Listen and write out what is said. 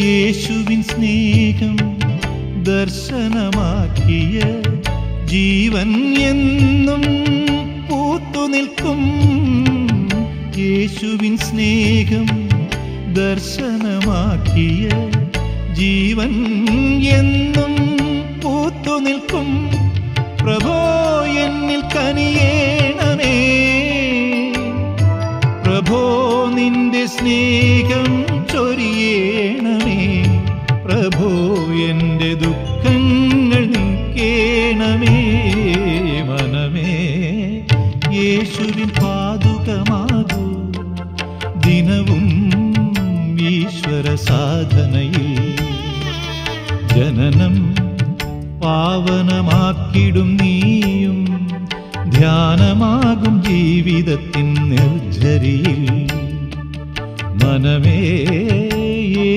യേശുവിൻ സ്നേഹം ദർശനമാക്കിയ ജീവൻ എന്നും പൂത്തുനിൽക്കും. യേശുവിൻ സ്നേഹം ദർശനമാക്കിയ ജീവൻ എന്നും പൂത്തുനിൽക്കും. പ്രഭോ എന്നിൽ കനിയേണമേ, പ്രഭോ നിന്റെ സ്നേഹം ചൊരിയേണമേ, പ്രഭോ എൻ്റെ ദുഃഖങ്ങൾ നീക്കേണമേ. മനമേ യേശുവിൻ പാദുകമാകൂ, ദിനവും ഈശ്വര സാധനയിൽ ജനനം പാവനമാക്കിടും നീയും, ധ്യാനമാകും ജീവിതത്തിൻ നിർജ്ജരിയിൽ. മനമേ